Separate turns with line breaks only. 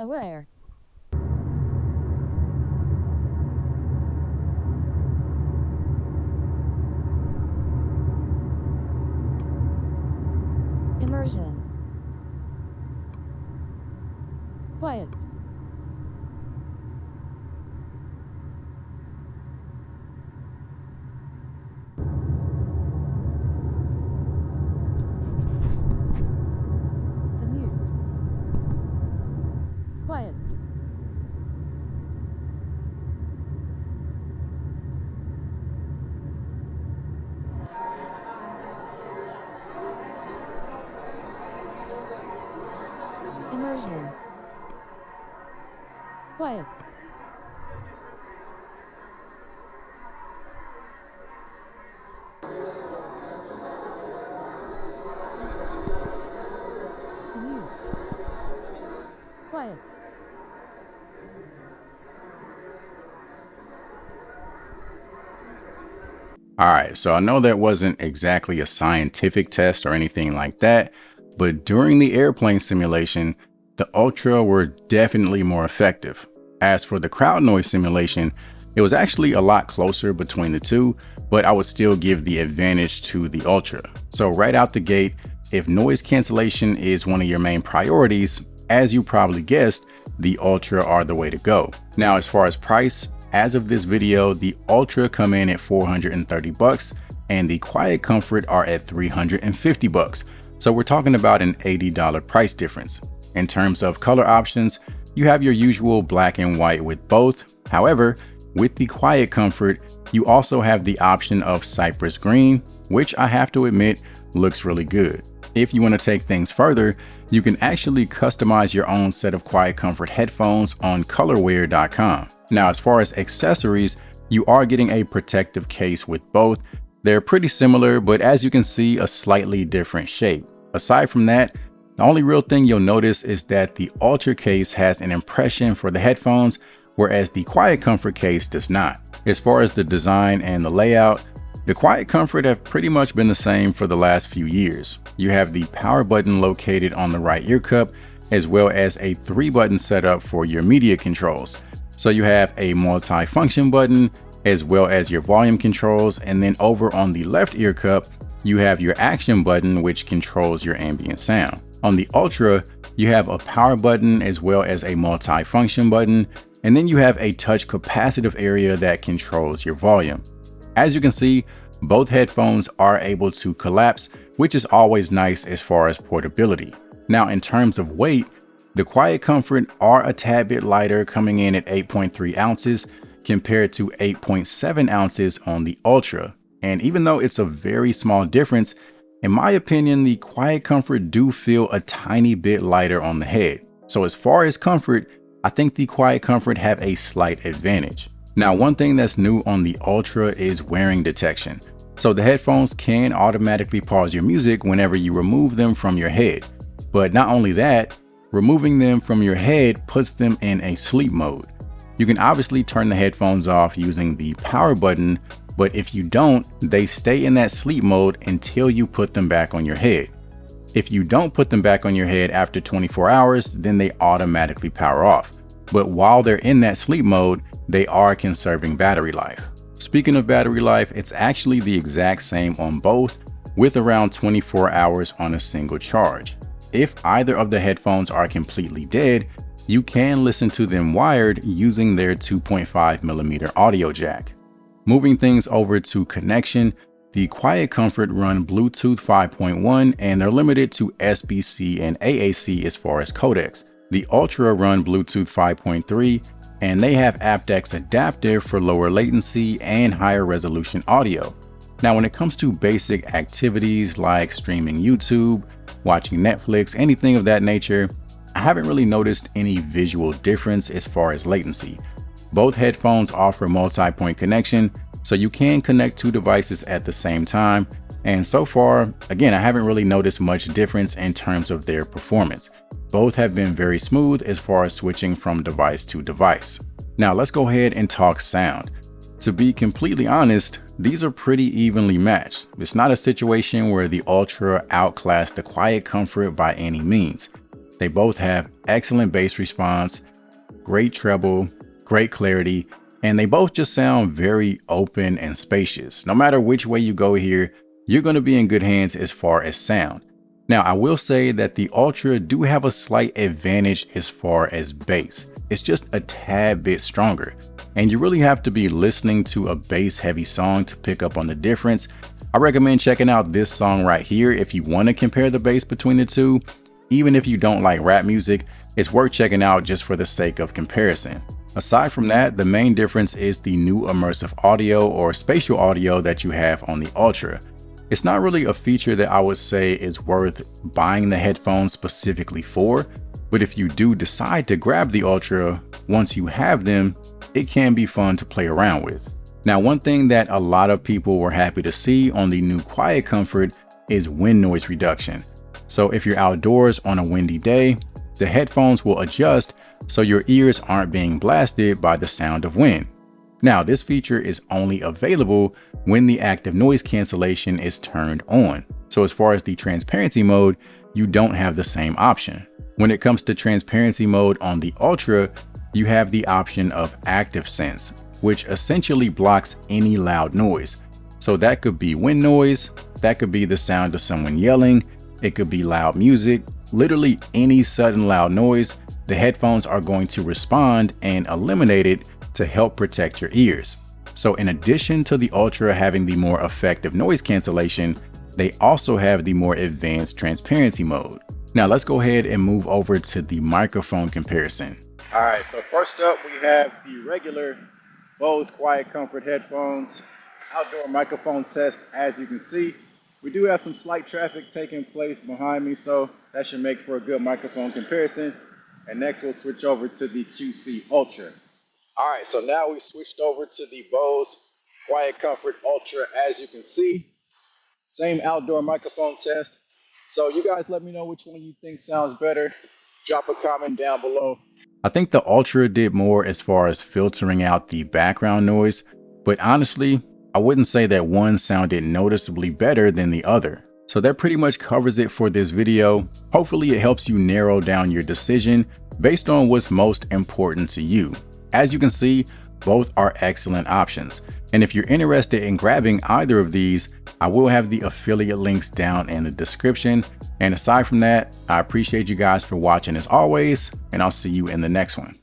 Aware. Immersion. Quiet. Commute. Quiet. Immersion. Quiet. Commute. Quiet.
All right, so I know that wasn't exactly a scientific test or anything like that, but during the airplane simulation, the Ultra were definitely more effective. As for the crowd noise simulation, it was actually a lot closer between the two, but I would still give the advantage to the Ultra. So right out the gate, if noise cancellation is one of your main priorities, as you probably guessed, the Ultra are the way to go. Now, as far as price, as of this video, the Ultra come in at $430 and the Quietcomfort are at $350. So we're talking about an $80 price difference. In terms of color options, you have your usual black and white with both. However, with the Quietcomfort, you also have the option of cypress green, which I have to admit looks really good. If you want to take things further, you can actually customize your own set of Quietcomfort headphones on colorware.com. Now, as far as accessories, you are getting a protective case with both. They're pretty similar, but as you can see, a slightly different shape. Aside from that, the only real thing you'll notice is that the Ultra case has an impression for the headphones, whereas the Quietcomfort case does not. As far as the design and the layout, the Quietcomfort have pretty much been the same for the last few years. You have the power button located on the right ear cup, as well as a 3-button setup for your media controls. So you have a multi-function button, as well as your volume controls, and then over on the left ear cup, you have your action button, which controls your ambient sound. On the Ultra, you have a power button as well as a multi-function button, and then you have a touch capacitive area that controls your volume. As you can see, both headphones are able to collapse, which is always nice as far as portability. Now, in terms of weight, the Quietcomfort are a tad bit lighter, coming in at 8.3 ounces compared to 8.7 ounces on the Ultra. And even though it's a very small difference, in my opinion, the Quietcomfort do feel a tiny bit lighter on the head. So as far as comfort, I think the Quietcomfort have a slight advantage. Now, one thing that's new on the Ultra is wearing detection. So the headphones can automatically pause your music whenever you remove them from your head. But not only that, removing them from your head puts them in a sleep mode. You can obviously turn the headphones off using the power button, but if you don't, they stay in that sleep mode until you put them back on your head. If you don't put them back on your head after 24 hours, then they automatically power off. But while they're in that sleep mode, they are conserving battery life. Speaking of battery life, it's actually the exact same on both, with around 24 hours on a single charge. If either of the headphones are completely dead, you can listen to them wired using their 2.5mm audio jack. Moving things over to connection, the Quietcomfort run Bluetooth 5.1 and they're limited to SBC and AAC as far as codecs. The Ultra run Bluetooth 5.3 and they have aptX adaptive for lower latency and higher resolution audio. Now, when it comes to basic activities like streaming YouTube, watching Netflix, anything of that nature, I haven't really noticed any visual difference as far as latency. Both headphones offer multi-point connection, so you can connect two devices at the same time. And so far, again, I haven't really noticed much difference in terms of their performance. Both have been very smooth as far as switching from device to device. Now let's go ahead and talk sound. To be completely honest, these are pretty evenly matched. It's not a situation where the Ultra outclassed the Quietcomfort by any means. They both have excellent bass response, great treble, great clarity, and they both just sound very open and spacious. No matter which way you go here, you're going to be in good hands as far as sound. Now, I will say that the Ultra do have a slight advantage as far as bass. It's just a tad bit stronger, and you really have to be listening to a bass heavy song to pick up on the difference. I recommend checking out this song right here if you want to compare the bass between the two. Even if you don't like rap music, it's worth checking out just for the sake of comparison. Aside from that, the main difference is the new immersive audio or spatial audio that you have on the Ultra. It's not really a feature that I would say is worth buying the headphones specifically for, but if you do decide to grab the Ultra, once you have them, it can be fun to play around with. Now, one thing that a lot of people were happy to see on the new Quietcomfort is wind noise reduction. So if you're outdoors on a windy day, the headphones will adjust so your ears aren't being blasted by the sound of wind. Now, this feature is only available when the active noise cancellation is turned on. So as far as the transparency mode, you don't have the same option. When it comes to transparency mode on the Ultra, you have the option of active sense, which essentially blocks any loud noise. So that could be wind noise, that could be the sound of someone yelling, it could be loud music, literally any sudden loud noise. The headphones are going to respond and eliminate it to help protect your ears. So in addition to the Ultra having the more effective noise cancellation, they also have the more advanced transparency mode. Now let's go ahead and move over to the microphone comparison. All right, so first up we have the regular Bose Quietcomfort headphones outdoor microphone test. As you can see, we do have some slight traffic taking place behind me, so that should make for a good microphone comparison. And next we'll switch over to the QC Ultra. All right, so now we've switched over to the Bose Quietcomfort Ultra. As you can see, same outdoor microphone test. So you guys let me know which one you think sounds better. Drop a comment down below. I think the Ultra did more as far as filtering out the background noise, but honestly, I wouldn't say that one sounded noticeably better than the other. So that pretty much covers it for this video. Hopefully it helps you narrow down your decision based on what's most important to you. As you can see, both are excellent options. And if you're interested in grabbing either of these, I will have the affiliate links down in the description. And aside from that, I appreciate you guys for watching as always, and I'll see you in the next one.